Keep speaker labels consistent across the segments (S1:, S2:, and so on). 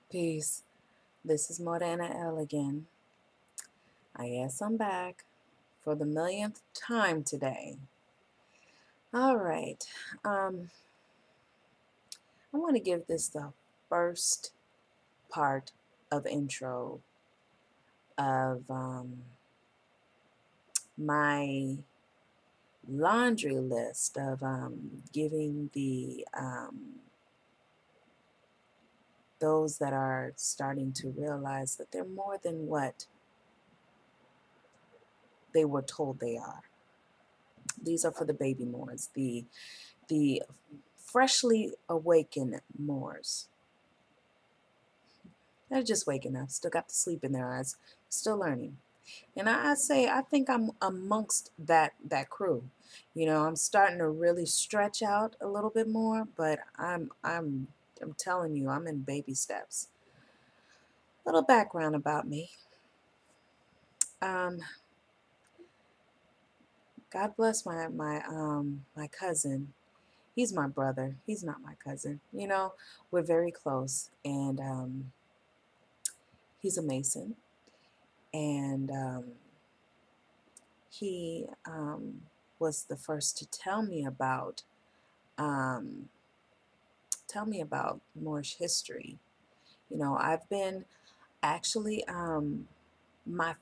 S1: Peace. This is Moor-ena again. Yes, I'm back for the millionth time today. All right. I want to give this the first part of intro of my laundry list of giving the those that are starting to realize that they're more than what they were told they are. These are for the baby Moors, the freshly awakened Moors. They're just waking up, still got the sleep in their eyes, still learning. And I think I'm amongst that crew. You know, I'm starting to really stretch out a little bit more, but I'm telling you, I'm in baby steps. Little background about me. Um, God bless my cousin. He's my brother. He's not my cousin. You know, we're very close, and he's a Mason, and he was the first to um, tell me about Moorish history. You know, I've been actually my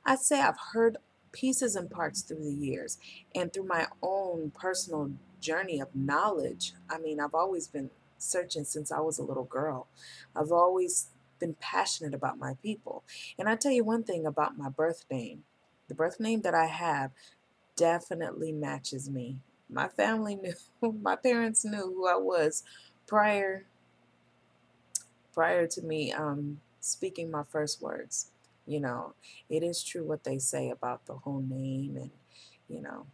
S1: I'd say I've heard pieces and parts through the years, and through my own personal journey of knowledge. I mean, I've always been searching since I was a little girl. I've always been passionate about my people. And I tell you one thing about my birth name. The birth name that I have definitely matches me. My family knew, my parents knew who I was prior prior to me speaking my first words. You know, it is true what they say about the whole name, and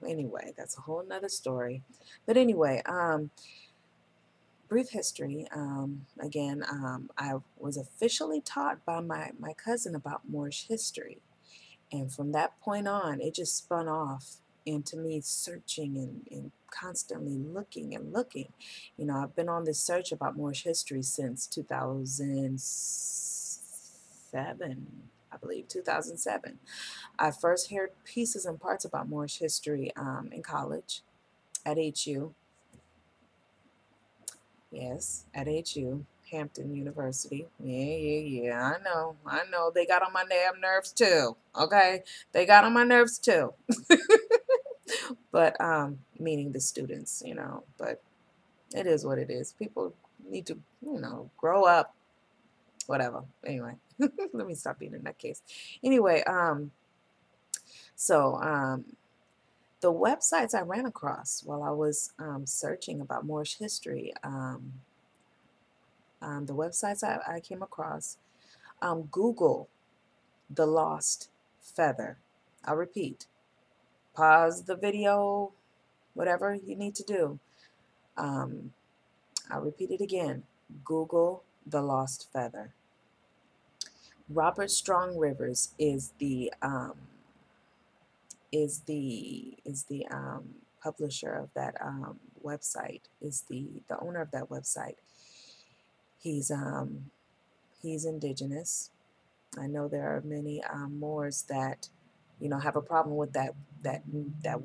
S1: anyway, that's a whole nother story. But anyway, brief history. Again, I was officially taught by my cousin about Moorish history. And from that point on, it just spun off into me searching and constantly looking and looking. You know, I've been on this search about Moorish history since 2007, I believe, 2007. I first heard pieces and parts about Moorish history in college at HU. Yes, at HU. Hampton University. Yeah. I know. They got on my damn nerves too. Okay, they got on my nerves too. But meaning the students, you know. But it is what it is. People need to, grow up. Whatever. Anyway, let me stop being in that case. Anyway, so the websites I ran across while I was searching about Moorish history, the websites I came across, Google the lost feather. I'll repeat. Pause the video, whatever you need to do. Um, I'll repeat it again. Google the lost feather. Robert Strong Rivers is the publisher of that website. Is the owner of that website. He's he's indigenous. I know there are many Moors that, have a problem with that that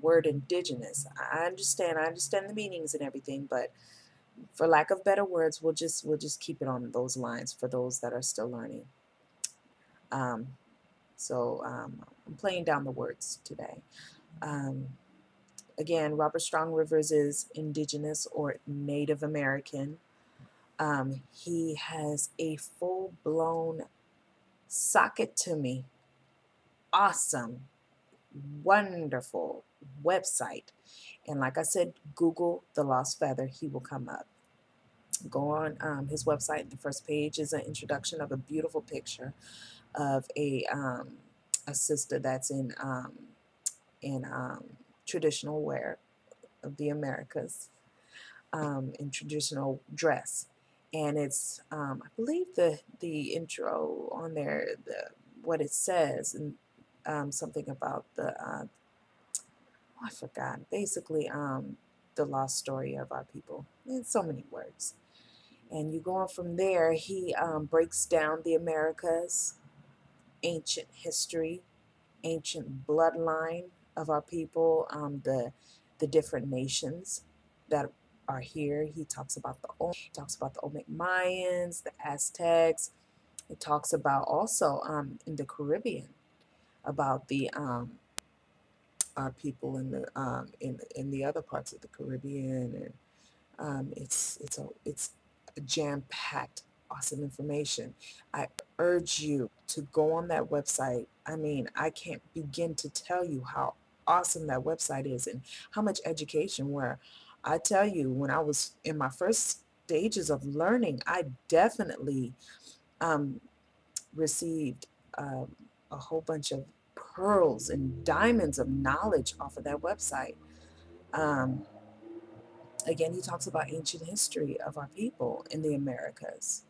S1: word indigenous. I understand. I understand the meanings and everything, but for lack of better words, we'll just keep it on those lines for those that are still learning. Um, so I'm playing down the words today. Um, Again, Robert Strong Rivers is indigenous or Native American. He has a full-blown socket to me, awesome, wonderful website. And like I said, Google the Lost Feather, he will come up. Go on his website. The first page is an introduction of a beautiful picture of a sister that's in traditional wear of the Americas, in traditional dress. And it's I believe the intro on there, what it says, and something about I forgot. Basically, the lost story of our people. In so many words. And you go on from there, he breaks down the Americas, ancient history, ancient bloodline of our people, the different nations that are here. He talks about the Olmec Mayans, the Aztecs. It talks about also in the Caribbean about the our people in the in the other parts of the Caribbean, and it's jam-packed, awesome information. I urge you to go on that website. I mean, I can't begin to tell you how awesome that website is and how much education. Where I tell you, when I was in my first stages of learning, I definitely received a whole bunch of pearls and diamonds of knowledge off of that website. Um, Again, he talks about ancient history of our people in the Americas.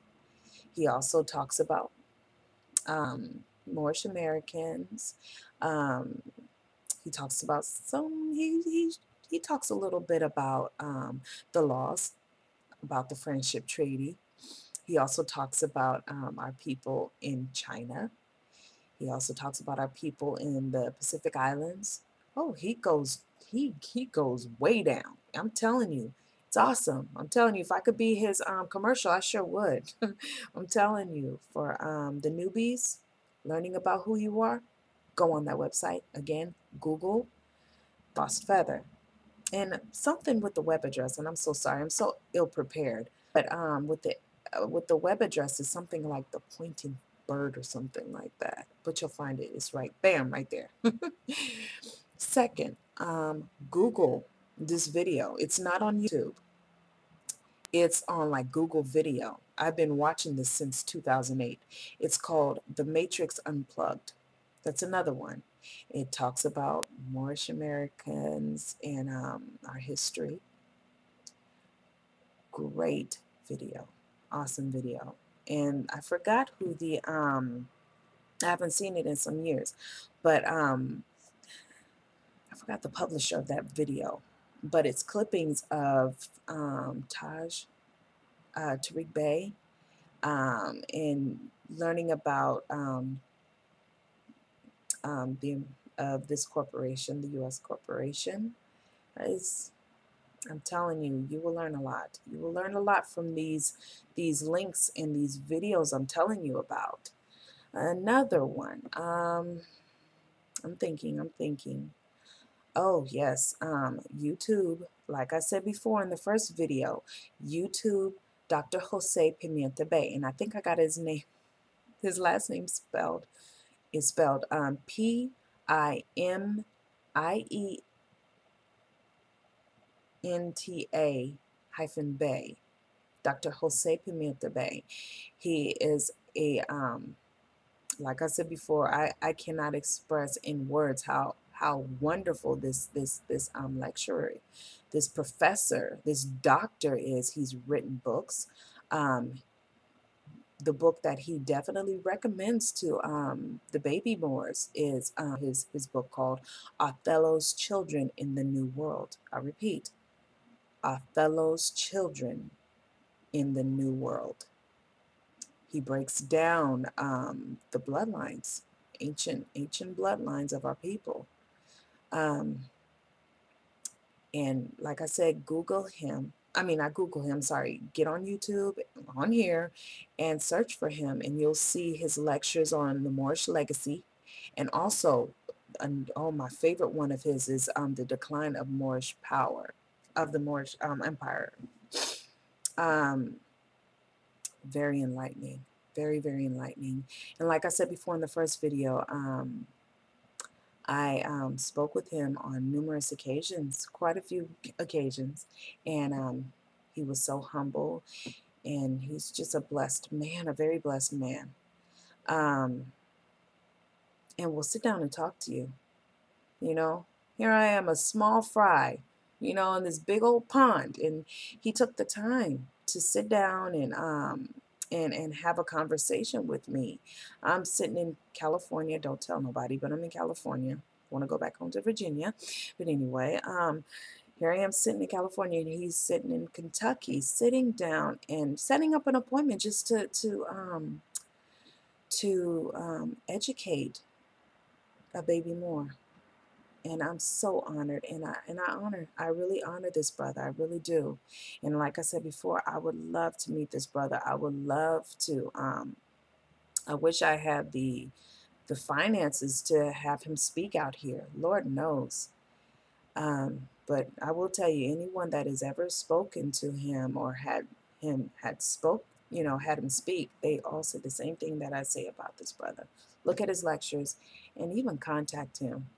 S1: He also talks about Moorish Americans. Um, he talks about he talks a little bit about the laws, about the Friendship Treaty. He also talks about our people in China. He also talks about our people in the Pacific Islands. Oh, he goes way down. I'm telling you, it's awesome. I'm telling you, if I could be his commercial, I sure would. I'm telling you, for the newbies, learning about who you are, go on that website. Again, Google Lost Feather. And something with the web address, and I'm so sorry, I'm so ill prepared. But with the web address is something like the pointing bird or something like that. But you'll find it. It's right, bam, right there. Second, Google this video. It's not on YouTube. It's on like Google Video. I've been watching this since 2008. It's called The Matrix Unplugged. That's another one. It talks about Moorish Americans and our history. Great video. Awesome video. And I forgot who the I haven't seen it in some years, but I forgot the publisher of that video. But it's clippings of Tariq Bey, and learning about the this corporation, the U.S. corporation. Is I'm telling you, you will learn a lot. You will learn a lot from these links and these videos I'm telling you about. Another one. I'm thinking. Oh yes, YouTube. Like I said before in the first video, YouTube, Dr. Jose Pimienta-Bey, and I think I got his name, his last name spelled Pimienta-Bey. Dr. Jose Pimienta-Bey. He is a like I said before, I cannot express in words how wonderful this lecturer, this professor, this doctor is. He's written books. The book that he definitely recommends to the baby Moors is his book called Othello's Children in the New World. I repeat, Othello's Children in the New World. He breaks down the bloodlines, ancient bloodlines of our people. And like I said, Google him. I mean, not Google him, sorry. Get on YouTube, on here, and search for him, and you'll see his lectures on the Moorish legacy. And also, oh, my favorite one of his is the decline of Moorish power, of the Moorish Empire. Very enlightening. Very, very enlightening. And like I said before in the first video, I spoke with him on numerous occasions, quite a few occasions, and he was so humble, and he's just a blessed man, a very blessed man. And we'll sit down and talk to you. You know, here I am, a small fry, you know, in this big old pond, and he took the time to sit down and have a conversation with me. I'm sitting in California. Don't tell nobody, but I'm in California. I want to go back home to Virginia. But anyway, Here I am sitting in California, and he's sitting in Kentucky, sitting down and setting up an appointment just to educate a baby Moor. And I'm so honored, and I really honor this brother. I really do. And like I said before, I would love to meet this brother. I would love to. I wish I had the finances to have him speak out here. Lord knows. But I will tell you, anyone that has ever spoken to him or had him speak, they all said the same thing that I say about this brother. Look at his lectures and even contact him.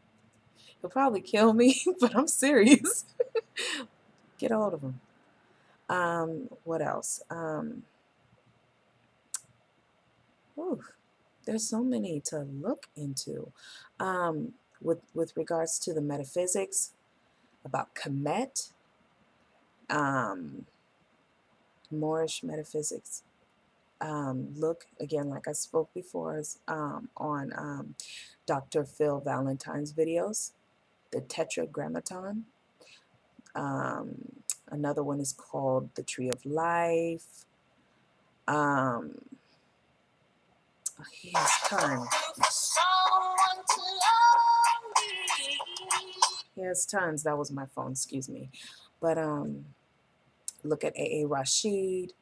S1: He'll probably kill me, but I'm serious. Get a hold of him. What else? There's so many to look into. With regards to the metaphysics, about Hemmitt, Moorish metaphysics. Look again, like I spoke before, on Dr. Phil Valentine's videos, the Tetragrammaton. Another one is called The Tree of Life. He has tons. He has tons. That was my phone, excuse me. But look at Rashid.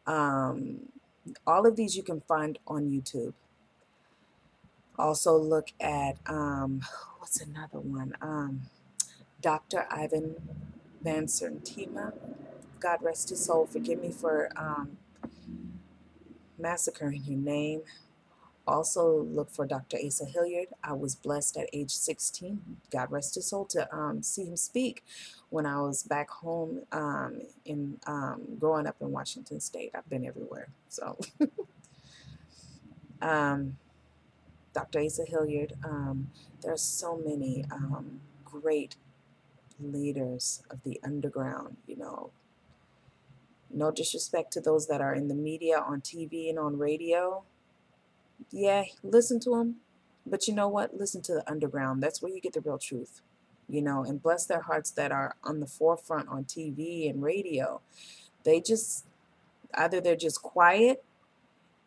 S1: All of these you can find on YouTube. Also look at, what's another one? Dr. Ivan Van Sertima. God rest his soul. Forgive me for massacring your name. Also look for Dr. Asa Hilliard. I was blessed at age 16, God rest his soul, to see him speak when I was back home growing up in Washington State. I've been everywhere. So Dr. Asa Hilliard, there are so many great leaders of the underground, you know. No disrespect to those that are in the media, on TV and on radio. Yeah, listen to them. But you know what? Listen to the underground. That's where you get the real truth, you know, and bless their hearts that are on the forefront on TV and radio. They just, either they're just quiet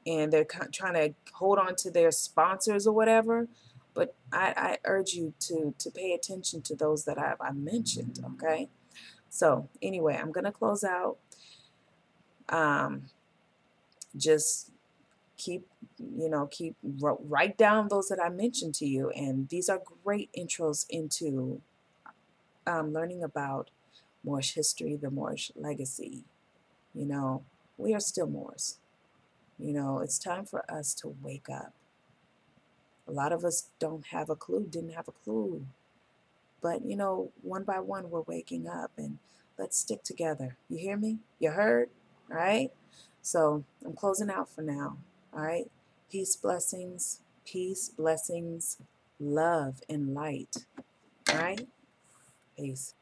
S1: and they're trying to hold on to their sponsors or whatever. But I urge you to pay attention to those that I mentioned, okay? So anyway, I'm going to close out. Just write down those that I mentioned to you. And these are great intros into learning about Moorish history, the Moorish legacy. You know, we are still Moors. You know, it's time for us to wake up. A lot of us didn't have a clue. But, you know, one by one, we're waking up, and let's stick together. You hear me? You heard? All right? So I'm closing out for now. All right? Peace, blessings, love, and light. All right? Peace.